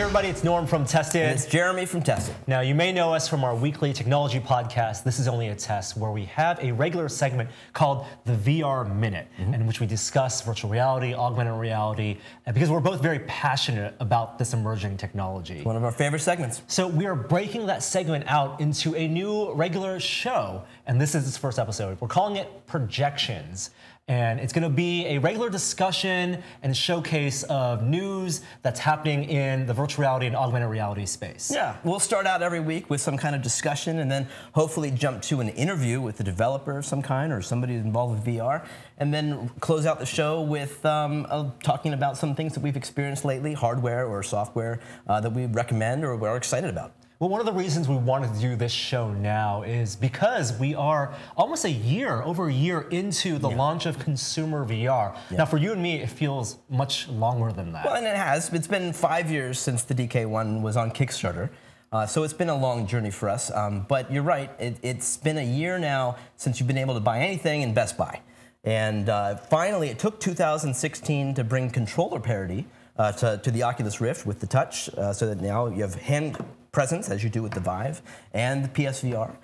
everybody, it's Norm from Tested. And it's Jeremy from Tested. Now, you may know us from our weekly technology podcast, This Is Only a Test, where we have a regular segment called the VR Minute, in which we discuss virtual reality, augmented reality, because we're both very passionate about this emerging technology. It's one of our favorite segments. So we are breaking that segment out into a new regular show, and this is its first episode. We're calling it Projections. And it's going to be a regular discussion and showcase of news that's happening in the virtual reality and augmented reality space. Yeah, we'll start out every week with some kind of discussion and then hopefully jump to an interview with a developer of some kind or somebody involved with VR, and then close out the show with talking about some things that we've experienced lately, hardware or software that we recommend or we're excited about. Well, one of the reasons we wanted to do this show now is because we are almost over a year into the launch of consumer VR. Now, for you and me, it feels much longer than that. Well, and it has. It's been 5 years since the DK1 was on Kickstarter. So it's been a long journey for us. But you're right, it's been a year now since you've been able to buy anything in Best Buy. And finally, it took 2016 to bring controller parity to the Oculus Rift with the touch, so that now you have hand presence, as you do with the Vive, and the PSVR.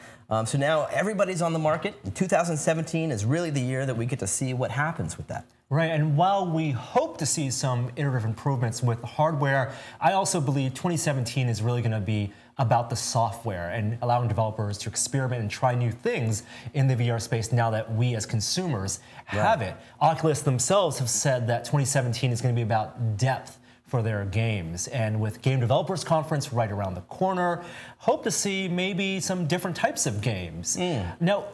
So now everybody's on the market. 2017 is really the year that we get to see what happens with that. Right, and while we hope to see some iterative improvements with the hardware, I also believe 2017 is really going to be about the software and allowing developers to experiment and try new things in the VR space now that we as consumers have it. Oculus themselves have said that 2017 is going to be about depth for their games. And with Game Developers Conference right around the corner, hope to see maybe some different types of games. Now,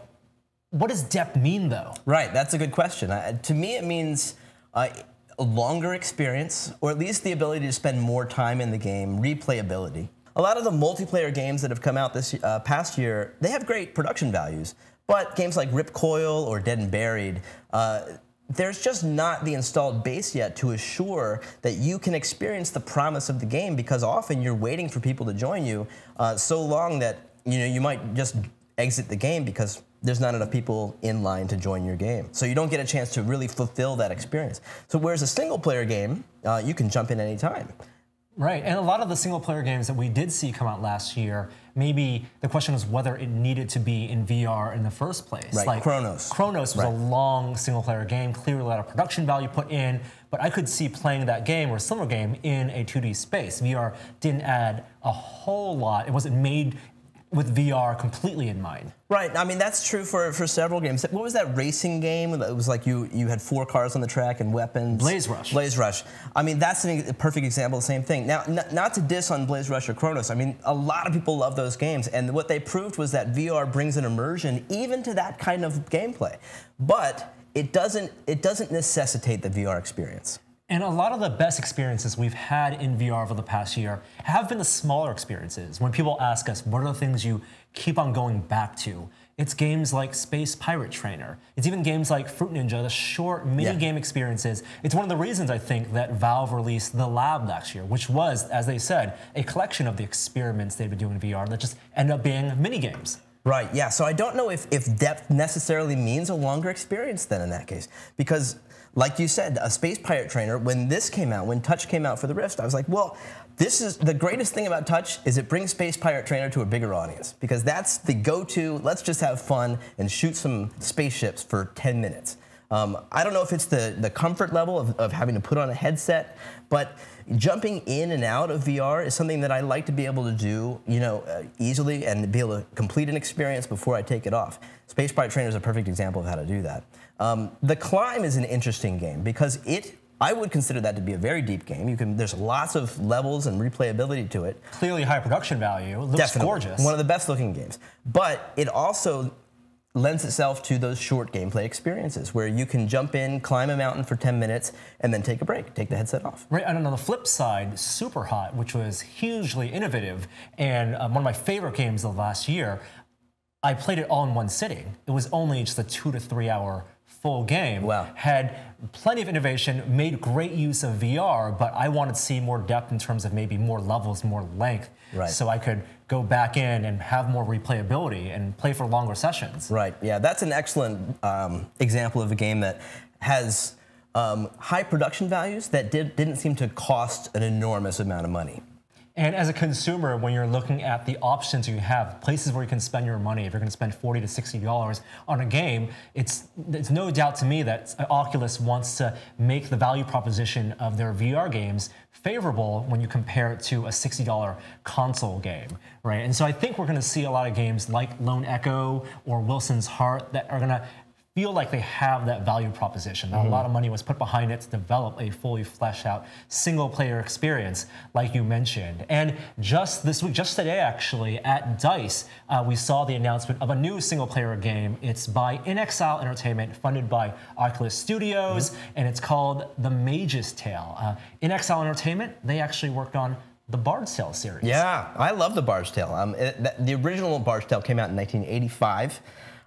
what does depth mean, though? Right, that's a good question. To me, it means a longer experience, or at least the ability to spend more time in the game, replayability. A lot of the multiplayer games that have come out this past year, they have great production values, but games like Rip Coil or Dead and Buried, there's just not the installed base yet to assure that you can experience the promise of the game, because often you're waiting for people to join you so long that you might just exit the game because there's not enough people in line to join your game. So you don't get a chance to really fulfill that experience. So whereas a single player game, you can jump in anytime. Right, and a lot of the single-player games that we did see come out last year, maybe the question was whether it needed to be in VR in the first place. Right, like Chronos. Chronos was a long single-player game, clearly a lot of production value put in, but I could see playing that game or a similar game in a 2D space. VR didn't add a whole lot. It wasn't made with VR completely in mind. Right, I mean, that's true for several games. What was that racing game? It was like you had 4 cars on the track and weapons. Blaze Rush. Blaze Rush. I mean, that's a perfect example of the same thing. Now, not to diss on Blaze Rush or Chronos. I mean, a lot of people love those games, and what they proved was that VR brings an immersion even to that kind of gameplay. But it doesn't necessitate the VR experience. And a lot of the best experiences we've had in VR over the past year have been the smaller experiences. When people ask us, what are the things you keep on going back to? It's games like Space Pirate Trainer. It's even games like Fruit Ninja, the short mini-game experiences. It's one of the reasons I think that Valve released The Lab last year, which was, as they said, a collection of the experiments they've been doing in VR that just end up being mini-games. Right, yeah, so I don't know if depth necessarily means a longer experience then in that case, because like you said, a Space Pirate Trainer, when this came out, when Touch came out for the Rift, I was like, well, this is the greatest thing about Touch is it brings Space Pirate Trainer to a bigger audience, because that's the go-to, let's just have fun and shoot some spaceships for 10 minutes. I don't know if it's the comfort level of having to put on a headset, but jumping in and out of VR is something that I like to be able to do, easily and be able to complete an experience before I take it off. Space Pirate Trainer is a perfect example of how to do that. The Climb is an interesting game because I would consider that to be a very deep game. There's lots of levels and replayability to it. Clearly high production value. It looks gorgeous. One of the best looking games. But it also lends itself to those short gameplay experiences where you can jump in, climb a mountain for 10 minutes, and then take a break, take the headset off. Right, and on the flip side, Superhot, which was hugely innovative and one of my favorite games of last year, I played it all in one sitting. It was only just a 2 to 3 hour full game. Wow. Had plenty of innovation, made great use of VR, but I wanted to see more depth in terms of maybe more levels, more length, so I could go back in and have more replayability and play for longer sessions. Right, yeah, that's an excellent example of a game that has high production values that didn't seem to cost an enormous amount of money. And as a consumer, when you're looking at the options you have, places where you can spend your money, if you're going to spend $40 to $60 on a game, it's no doubt to me that Oculus wants to make the value proposition of their VR games favorable when you compare it to a $60 console game, right? And so I think we're going to see a lot of games like Lone Echo or Wilson's Heart that are going to feel like they have that value proposition. That a lot of money was put behind it to develop a fully fleshed out single-player experience, like you mentioned. And just this week, just today actually, at DICE, we saw the announcement of a new single-player game. It's by inXile Entertainment, funded by Oculus Studios, and it's called The Mage's Tale. inXile Entertainment, they actually worked on the Bard's Tale series. Yeah, I love the Bard's Tale. The original Bard's Tale came out in 1985.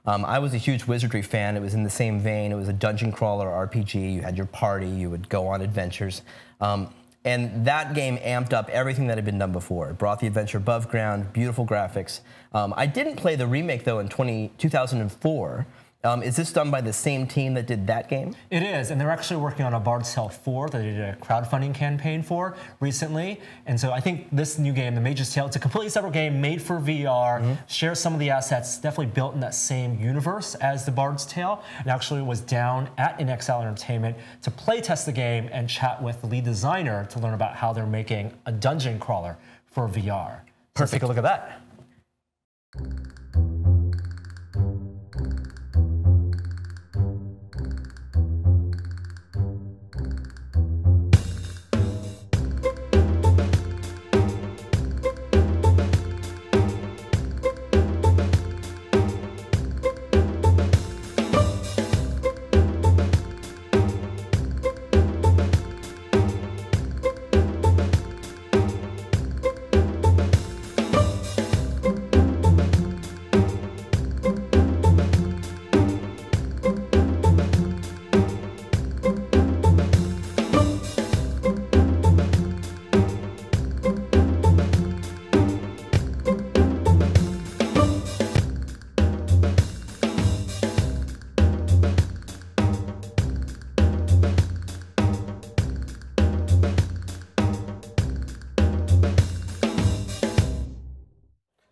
I was a huge Wizardry fan. It was in the same vein. It was a dungeon crawler RPG. You had your party. You would go on adventures. And that game amped up everything that had been done before. It brought the adventure above ground, beautiful graphics. I didn't play the remake, though, in 2004. Is this done by the same team that did that game? It is, and they're actually working on a Bard's Tale 4 that they did a crowdfunding campaign for recently. And so I think this new game, The Mage's Tale, it's a completely separate game made for VR, shares some of the assets, definitely built in that same universe as the Bard's Tale, and actually was down at inXile Entertainment to play test the game and chat with the lead designer to learn about how they're making a dungeon crawler for VR. So let's take a look at that.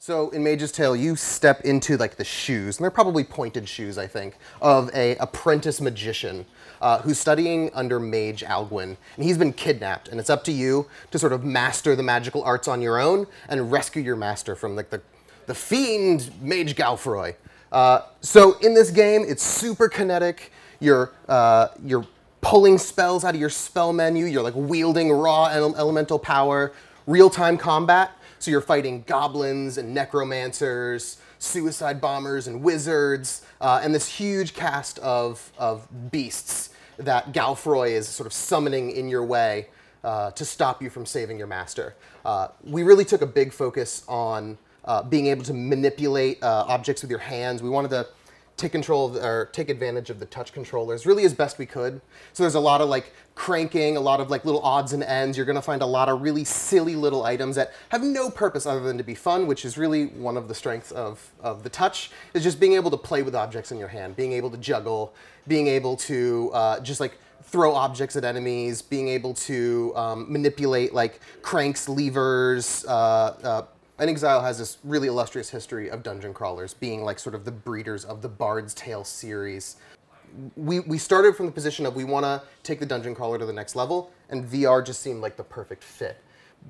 So in Mage's Tale, you step into like the shoes, and they're probably pointed shoes, I think, of a apprentice magician who's studying under Mage Alguin, and he's been kidnapped, and it's up to you to sort of master the magical arts on your own and rescue your master from like the fiend Mage Galfroy. So in this game, it's super kinetic. You're pulling spells out of your spell menu. You're like wielding raw elemental power, real-time combat. So you're fighting goblins and necromancers, suicide bombers and wizards, and this huge cast of beasts that Galfroy is sort of summoning in your way to stop you from saving your master. We really took a big focus on being able to manipulate objects with your hands. We wanted to take control of, or take advantage of the touch controllers really as best we could. So there's a lot of like cranking, a lot of like little odds and ends. You're gonna find a lot of really silly little items that have no purpose other than to be fun, which is really one of the strengths of the touch, is just being able to play with objects in your hand, being able to juggle, being able to just like throw objects at enemies, being able to manipulate like cranks, levers. inXile has this really illustrious history of dungeon crawlers, being like sort of the breeders of the Bard's Tale series. We started from the position of we want to take the dungeon crawler to the next level, and VR just seemed like the perfect fit.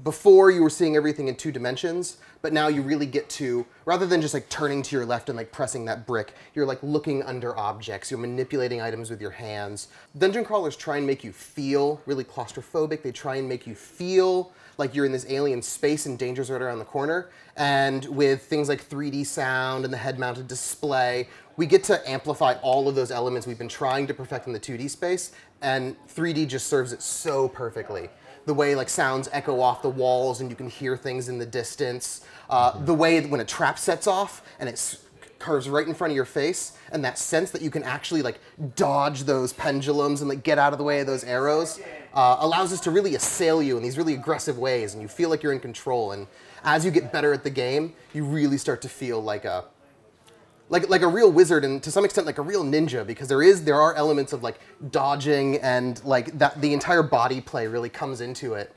Before, you were seeing everything in 2 dimensions, but now you really get to, rather than just like turning to your left and like pressing that brick, you're like looking under objects, you're manipulating items with your hands. Dungeon crawlers try and make you feel really claustrophobic. They try and make you feel like you're in this alien space and danger's right around the corner. And with things like 3D sound and the head-mounted display, we get to amplify all of those elements we've been trying to perfect in the 2D space, and 3D just serves it so perfectly. The way like sounds echo off the walls and you can hear things in the distance. The way when a trap sets off and it curves right in front of your face, and that sense that you can actually like dodge those pendulums and like get out of the way of those arrows allows us to really assail you in these really aggressive ways, and you feel like you're in control. And as you get better at the game, you really start to feel like a real wizard, and to some extent like a real ninja, because there are elements of like dodging, and like that the entire body play really comes into it.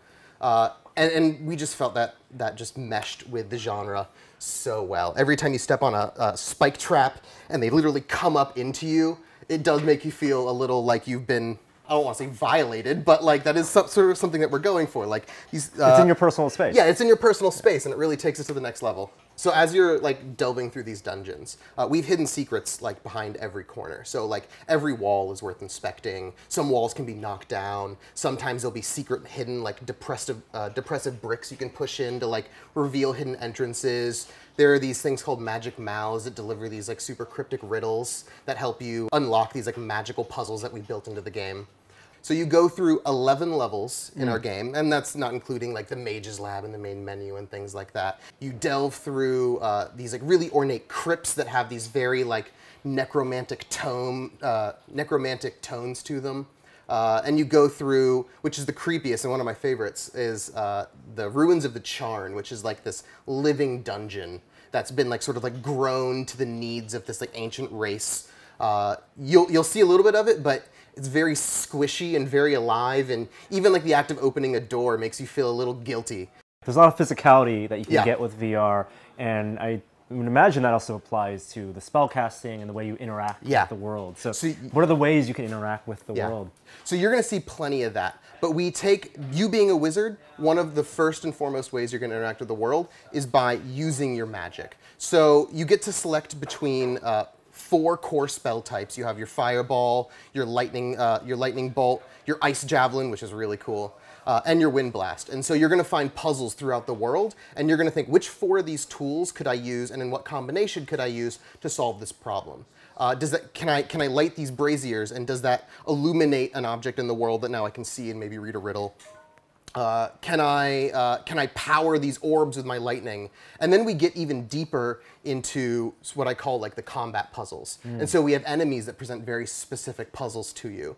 And we just felt that that just meshed with the genre so well. Every time you step on a spike trap and they literally come up into you, it does make you feel a little like you've been, I don't want to say violated, but like that is sort of something that we're going for. Like these, It's in your personal space. yeah, it's in your personal space, and it really takes it to the next level. So as you're like delving through these dungeons, we've hidden secrets like behind every corner. So like every wall is worth inspecting. Some walls can be knocked down. Sometimes there'll be secret hidden like depressive bricks you can push in to like reveal hidden entrances. There are these things called magic mouths that deliver these like super cryptic riddles that help you unlock these like magical puzzles that we built into the game. So you go through 11 levels in our game, and that's not including like the mage's lab and the main menu and things like that. You delve through these like really ornate crypts that have these very like necromantic tones to them. And you go through, which is the creepiest and one of my favorites, is the Ruins of the Charn, which is like this living dungeon that's been like sort of like grown to the needs of this like ancient race. You'll see a little bit of it, but it's very squishy and very alive, and even like the act of opening a door makes you feel a little guilty. There's a lot of physicality that you can Yeah. get with VR, and I would imagine that also applies to the spell casting and the way you interact Yeah. with the world. So, So what are the ways you can interact with the Yeah. world? So you're going to see plenty of that. But we take, you being a wizard, one of the first and foremost ways you're going to interact with the world is by using your magic. So you get to select between 4 core spell types. You have your fireball, your lightning bolt, your ice javelin, which is really cool, and your wind blast. And so you're going to find puzzles throughout the world, and you're going to think, which 4 of these tools could I use, and in what combination could I use to solve this problem? Can I light these braziers, and does that illuminate an object in the world that now I can see and maybe read a riddle? Can I power these orbs with my lightning? And then we get even deeper into what I call like the combat puzzles. And so we have enemies that present very specific puzzles to you.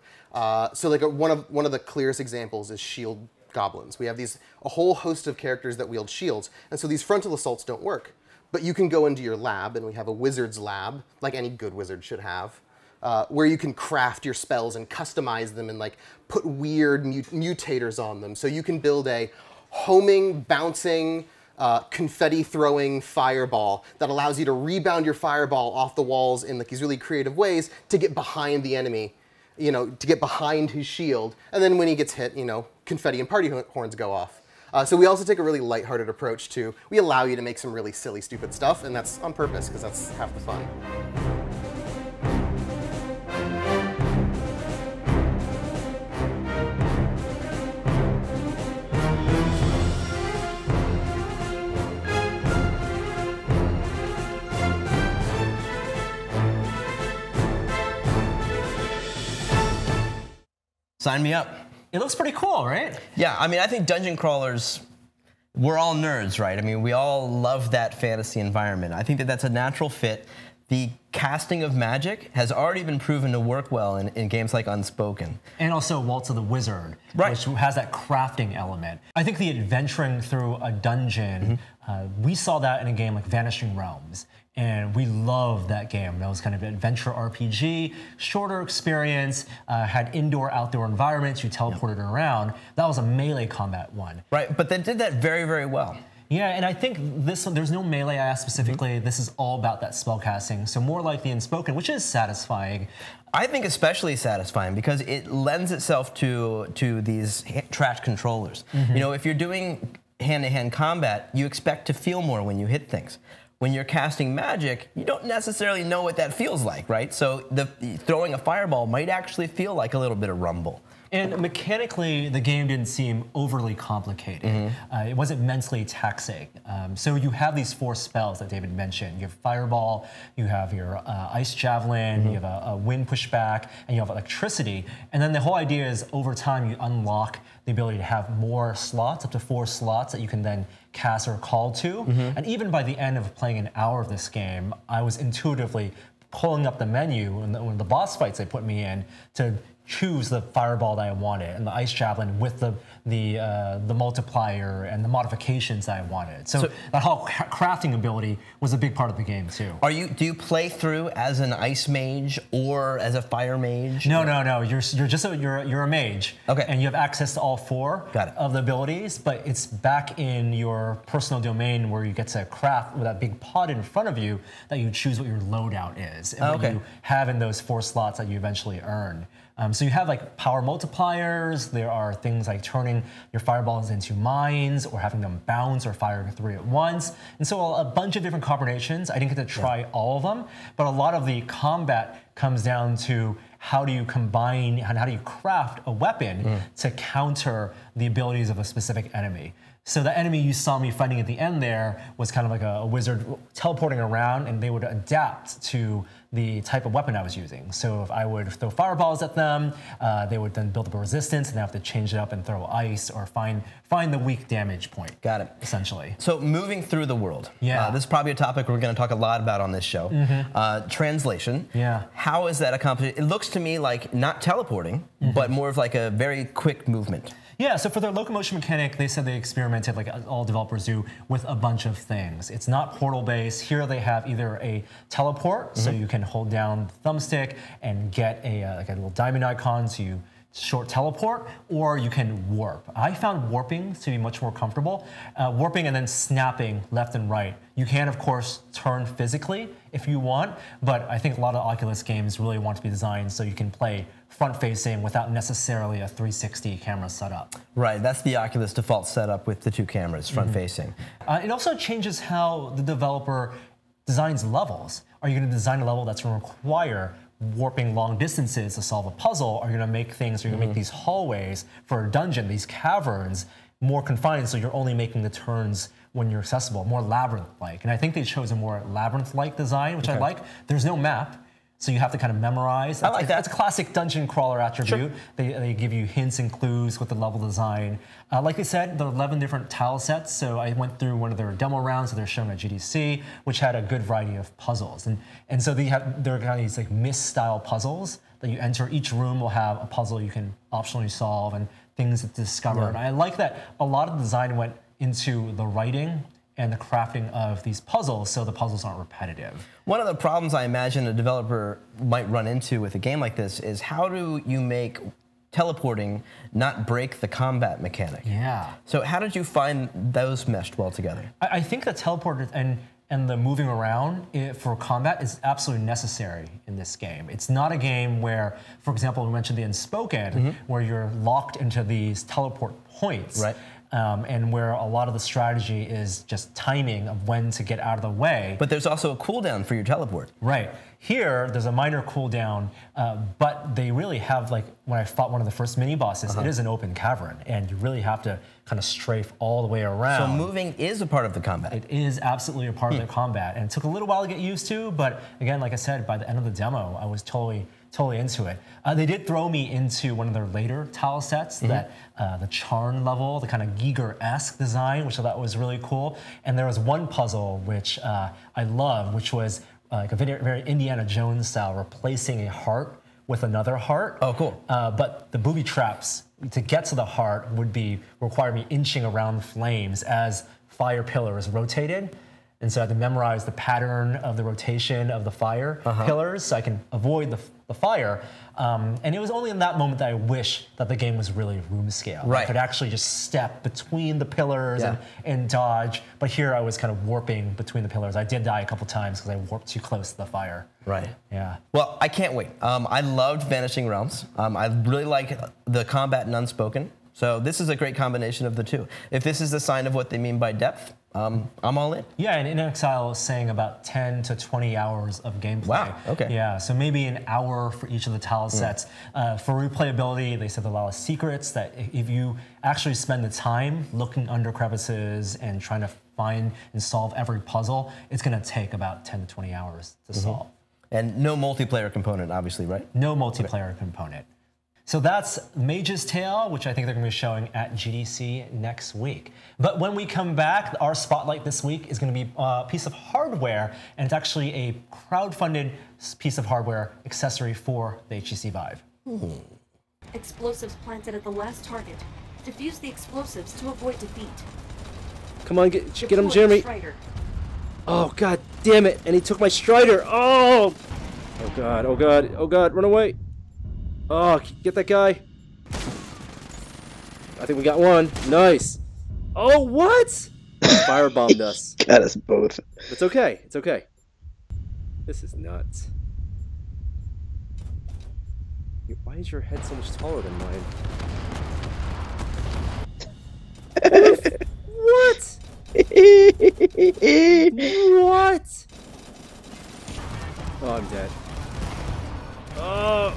So like one of the clearest examples is shield goblins. We have a whole host of characters that wield shields, and so these frontal assaults don't work. But you can go into your lab, and we have a wizard's lab, like any good wizard should have, where you can craft your spells and customize them and like put weird mutators on them. So you can build a homing, bouncing, confetti-throwing fireball that allows you to rebound your fireball off the walls in like these really creative ways to get behind the enemy, to get behind his shield. And then when he gets hit, confetti and party horns go off. So we also take a really lighthearted approach to, we allow you to make some really silly, stupid stuff, and that's on purpose because that's half the fun. Sign me up. It looks pretty cool, right? Yeah, I mean, I think dungeon crawlers, we're all nerds, right? I mean, we all love that fantasy environment. I think that that's a natural fit. The casting of magic has already been proven to work well in games like Unspoken. And also Waltz of the Wizard, Right. which has that crafting element. I think the adventuring through a dungeon, we saw that in a game like Vanishing Realms. And we loved that game. That was kind of an adventure RPG, shorter experience, had indoor-outdoor environments, you teleported around. That was a melee combat one. Right, but they did that very, very well. Yeah, and I think this one, there's no melee I asked specifically. This is all about that spellcasting. So more like the Unspoken, which is satisfying. I think especially satisfying because it lends itself to these trash controllers. If you're doing hand-to-hand combat, you expect to feel more when you hit things. When you're casting magic, you don't necessarily know what that feels like, right? So throwing a fireball might actually feel like a little bit of rumble. And mechanically, the game didn't seem overly complicated. It wasn't mentally taxing. So you have these 4 spells that David mentioned. You have Fireball, you have your Ice Javelin, you have a Wind Pushback, and you have Electricity. And then the whole idea is over time you unlock the ability to have more slots, up to 4 slots that you can then cast or call to. And even by the end of playing an hour of this game, I was intuitively pulling up the menu when the boss fights they put me in to choose the fireball that I wanted and the ice javelin with the multiplier and the modifications that I wanted. So that whole crafting ability was a big part of the game too. Do you play through as an ice mage or as a fire mage? No. You're just you're a mage. Okay. And you have access to all 4 Got it. of the abilities, but it's back in your personal domain where you get to craft with that big pod in front of you that you choose what your loadout is and what you have in those 4 slots that you eventually earn. So you have like power multipliers. There are things like turning your fireballs into mines or having them bounce or fire 3 at once. And so a bunch of different combinations. I didn't get to try all of them, but a lot of the combat comes down to how do you combine and how do you craft a weapon to counter the abilities of a specific enemy. So the enemy you saw me fighting at the end there was kind of like a wizard teleporting around, and they would adapt to the type of weapon I was using. So if I would throw fireballs at them, they would then build up a resistance, and I have to change it up and throw ice or find the weak damage point. Got it. Essentially. So moving through the world. Yeah. This is probably a topic we're going to talk a lot about on this show. Translation. Yeah. How is that accomplished? It looks to me like not teleporting, but more of like a very quick movement. Yeah, so for their locomotion mechanic, they said they experimented, like all developers do, with a bunch of things. It's not portal-based. Here they have either a teleport, so you can hold down the thumbstick and get like a little diamond icon, so you short teleport, or you can warp. I found warping to be much more comfortable. Warping and then snapping left and right. You can, of course, turn physically if you want, but I think a lot of Oculus games really want to be designed so you can play front-facing without necessarily a 360 camera setup. Right, that's the Oculus default setup with the 2 cameras, front-facing. It also changes how the developer designs levels. Are you going to design a level that's going to require warping long distances to solve a puzzle? Are you going to make things, are you going to make these hallways for a dungeon, these caverns, more confined so you're only making the turns when you're accessible, more labyrinth-like? And I think they chose a more labyrinth-like design, which I like. There's no map. So you have to kind of memorize. I like that. It's a classic dungeon crawler attribute. Sure. They give you hints and clues with the level design. Like they said, there are 11 different tile sets. So I went through one of their demo rounds that they're showing at GDC, which had a good variety of puzzles. And so they're kind of these like Myst-style puzzles that you enter. Each room will have a puzzle you can optionally solve and things to discover. Yeah. And I like that a lot of the design went into the writing and the crafting of these puzzles so the puzzles aren't repetitive. One of the problems I imagine a developer might run into with a game like this is how do you make teleporting not break the combat mechanic? Yeah. So how did you find those meshed well together? I think the teleport and the moving around for combat is absolutely necessary in this game. It's not a game where, for example, we mentioned the Unspoken, where you're locked into these teleport points. Right. And where a lot of the strategy is just timing of when to get out of the way. But there's also a cooldown for your teleport. Right. Here, there's a minor cooldown, but they really have, like, when I fought one of the first mini-bosses, it is an open cavern, and you really have to kind of strafe all the way around. So moving is a part of the combat. It is absolutely a part of the combat, and it took a little while to get used to, but again, like I said, by the end of the demo, I was totally into it. They did throw me into one of their later tile sets, that the Charn level, the kind of Giger-esque design, which I thought was really cool. And there was one puzzle which I love, which was like a very Indiana Jones style, replacing a heart with another heart. Oh, cool. But the booby traps to get to the heart would require me inching around flames as fire pillars rotated. And so I had to memorize the pattern of the rotation of the fire pillars so I can avoid the fire. And it was only in that moment that I wish that the game was really room scale. Right. I could actually just step between the pillars and dodge. But here I was kind of warping between the pillars. I did die a couple times because I warped too close to the fire. Right. Yeah. Well, I can't wait. I loved Vanishing Realms. I really like the combat in Unspoken. So this is a great combination of the two. If this is the sign of what they mean by depth, I'm all in. Yeah, and In Exile is saying about 10 to 20 hours of gameplay. Wow, okay. Yeah, so maybe an hour for each of the tile sets. For replayability, they said there are a lot of secrets that if you actually spend the time looking under crevices and trying to find and solve every puzzle, it's going to take about 10 to 20 hours to solve. And no multiplayer component, obviously, right? No multiplayer component. So that's Mage's Tale, which I think they're going to be showing at GDC next week. But when we come back, our spotlight this week is going to be a piece of hardware, and it's actually a crowdfunded piece of hardware accessory for the HTC Vive. Explosives planted at the last target. Defuse the explosives to avoid defeat. Come on, get him, Deploy Jeremy. Strider. Oh, god damn it. And he took my Strider. Oh! Oh, god. Oh, god. Oh, god. Run away. Oh, get that guy. I think we got one. Nice. Oh, what? Firebombed us. Got us both. It's okay. It's okay. This is nuts. Why is your head so much taller than mine? What? What? Oh, I'm dead. Oh.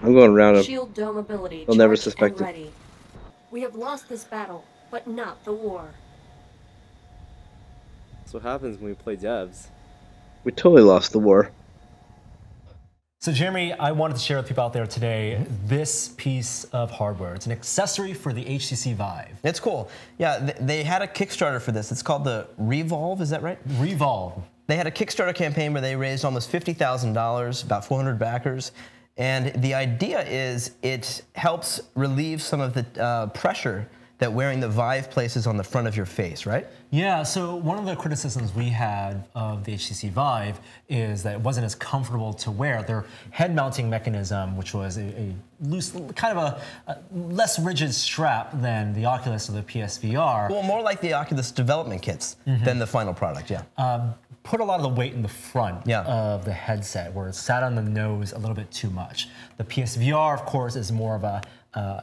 I'm going around him. Shield dome ability. They'll never charged suspect and it. ready. We have lost this battle, but not the war. That's what happens when we play devs. We totally lost the war. So Jeremy, I wanted to share with people out there today this piece of hardware. It's an accessory for the HTC Vive. It's cool. Yeah, they had a Kickstarter for this. It's called the Revolve, is that right? Revolve. They had a Kickstarter campaign where they raised almost $50,000, about 400 backers. And the idea is it helps relieve some of the pressure that wearing the Vive places on the front of your face, right? Yeah, so one of the criticisms we had of the HTC Vive is that it wasn't as comfortable to wear. Their head mounting mechanism, which was a loose, kind of a less rigid strap than the Oculus or the PSVR. Well, more like the Oculus development kits than the final product, yeah. Put a lot of the weight in the front Yeah. of the headset, where it sat on the nose a little bit too much. The PSVR, of course, is more of a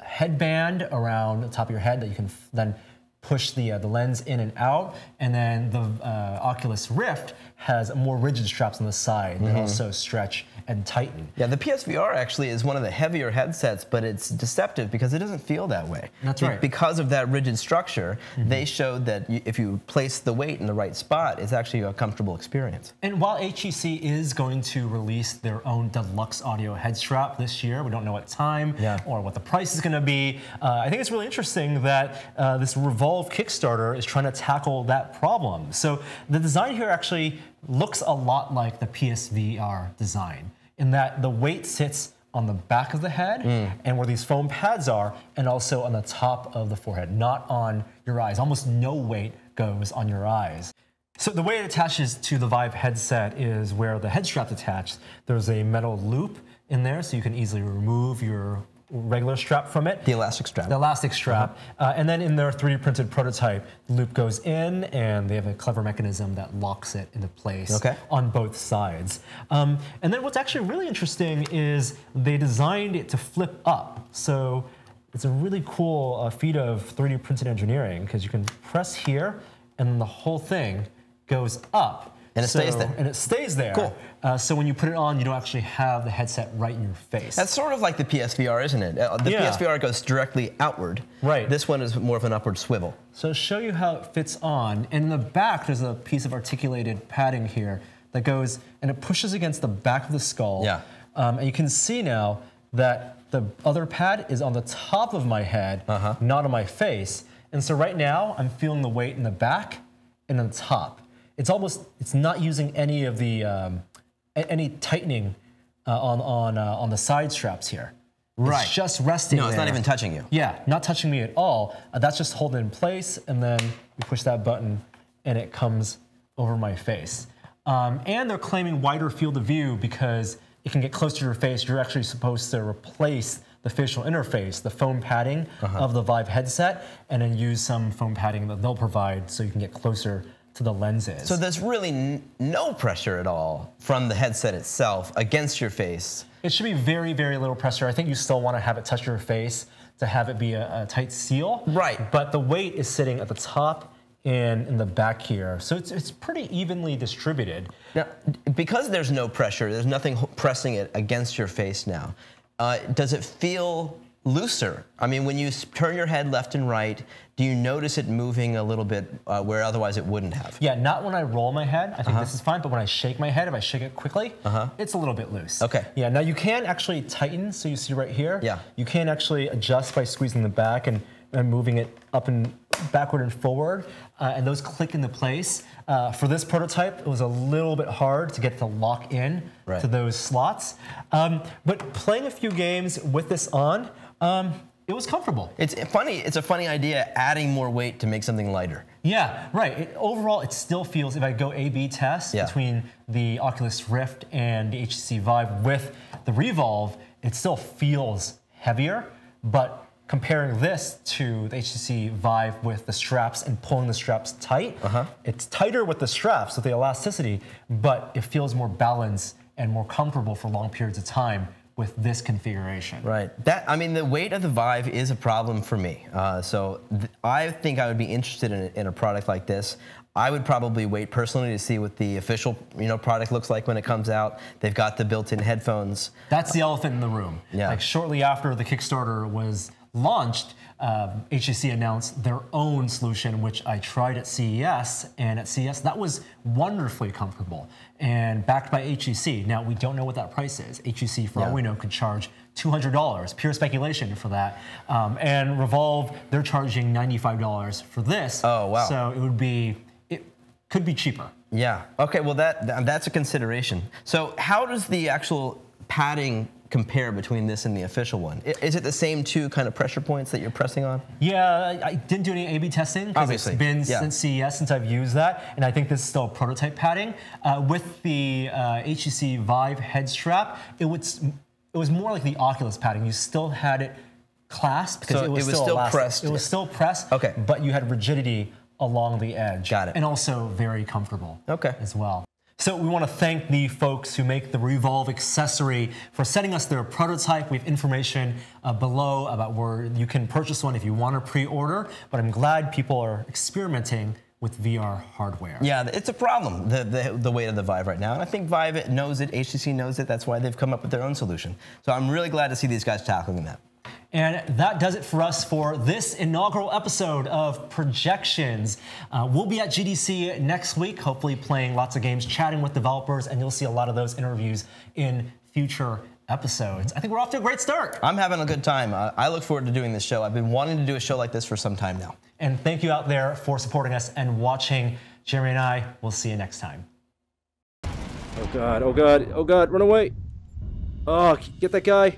headband around the top of your head that you can then push the lens in and out. And then the Oculus Rift has more rigid straps on the side that also stretch and tighten. Yeah, the PSVR actually is one of the heavier headsets, but it's deceptive because it doesn't feel that way. That's right. Because of that rigid structure, they showed that if you place the weight in the right spot, it's actually a comfortable experience. And while HTC is going to release their own deluxe audio head strap this year, we don't know what time or what the price is going to be. I think it's really interesting that this Revolve Kickstarter is trying to tackle that problem. So the design here actually looks a lot like the PSVR design, in that the weight sits on the back of the head and where these foam pads are, and also on the top of the forehead, not on your eyes. Almost no weight goes on your eyes. So the way it attaches to the Vive headset is where the head strap's attached. There's a metal loop in there, so you can easily remove your regular strap from it. The elastic strap. The elastic strap. And then in their 3D printed prototype, the loop goes in, and they have a clever mechanism that locks it into place on both sides. And then what's actually really interesting is they designed it to flip up. So it's a really cool feat of 3D printed engineering, because you can press here, and then the whole thing goes up. And it stays there. And it stays there. Cool. So when you put it on, you don't actually have the headset right in your face. That's sort of like the PSVR, isn't it? The PSVR goes directly outward. Right. This one is more of an upward swivel. So to show you how it fits on, in the back there's a piece of articulated padding here that goes, and it pushes against the back of the skull. Yeah. And you can see now that the other pad is on the top of my head, not on my face. And so right now, I'm feeling the weight in the back and on the top. It's not using any of the, any tightening on the side straps here. Right. It's just resting No, it's there. not even touching you. Yeah, not touching me at all. That's just holding in place, and then you push that button, and it comes over my face. And they're claiming wider field of view because it can get close to your face. You're actually supposed to replace the facial interface, the foam padding of the Vive headset, and then use some foam padding that they'll provide so you can get closer to the lenses. So there's really no pressure at all from the headset itself against your face. It should be very, very little pressure. I think you still want to have it touch your face to have it be a tight seal. Right. But the weight is sitting at the top and in the back here. So it's pretty evenly distributed. Now, because there's no pressure, there's nothing pressing it against your face now, does it feel looser? I mean, when you turn your head left and right, do you notice it moving a little bit where otherwise it wouldn't have? Yeah, not when I roll my head. I think this is fine, but when I shake my head, if I shake it quickly, it's a little bit loose. Okay. Yeah, now you can actually tighten, so you see right here. Yeah. You can actually adjust by squeezing the back and moving it up and backward and forward, and those click into place. For this prototype, it was a little bit hard to get to lock in to those slots. But playing a few games with this on, it was comfortable. It's funny. It's a funny idea, adding more weight to make something lighter. Yeah, right. Overall, it still feels, if I go A/B test between the Oculus Rift and the HTC Vive with the Revolve, it still feels heavier, but comparing this to the HTC Vive with the straps and pulling the straps tight, it's tighter with the straps with the elasticity, but it feels more balanced and more comfortable for long periods of time with this configuration. Right. I mean, the weight of the Vive is a problem for me. I think I would be interested in a product like this. I would probably wait personally to see what the official product looks like when it comes out. They've got the built-in headphones. That's the elephant in the room. Yeah. Like shortly after the Kickstarter was launched, HTC announced their own solution, which I tried at CES, and at CES that was wonderfully comfortable and backed by HTC. Now we don't know what that price is. HTC, for all we know, could charge $200, pure speculation for that. And Revolve, they're charging $95 for this. Oh wow! So it could be cheaper. Yeah. Okay. Well, that's a consideration. So how does the actual padding compare between this and the official one? Is it the same two kind of pressure points that you're pressing on? Yeah, I didn't do any A/B testing because it's been since CES since I've used that, and I think this is still prototype padding. With the HTC Vive head strap, it was more like the Oculus padding. You still had it clasped because so it was still pressed. It was still pressed. Okay. But you had rigidity along the edge. Got it. And also very comfortable. Okay. As well. So we want to thank the folks who make the Revolve accessory for sending us their prototype. We have information below about where you can purchase one if you want to pre-order, but I'm glad people are experimenting with VR hardware. Yeah, it's a problem, the weight of the Vive right now, and I think Vive knows it, HTC knows it, that's why they've come up with their own solution. So I'm really glad to see these guys tackling that. And that does it for us for this inaugural episode of Projections. We'll be at GDC next week, hopefully playing lots of games, chatting with developers, and you'll see a lot of those interviews in future episodes. I think we're off to a great start. I'm having a good time. I look forward to doing this show. I've been wanting to do a show like this for some time now. And thank you out there for supporting us and watching. Jeremy and I will see you next time. Oh God, oh God, oh God, run away. Oh, get that guy.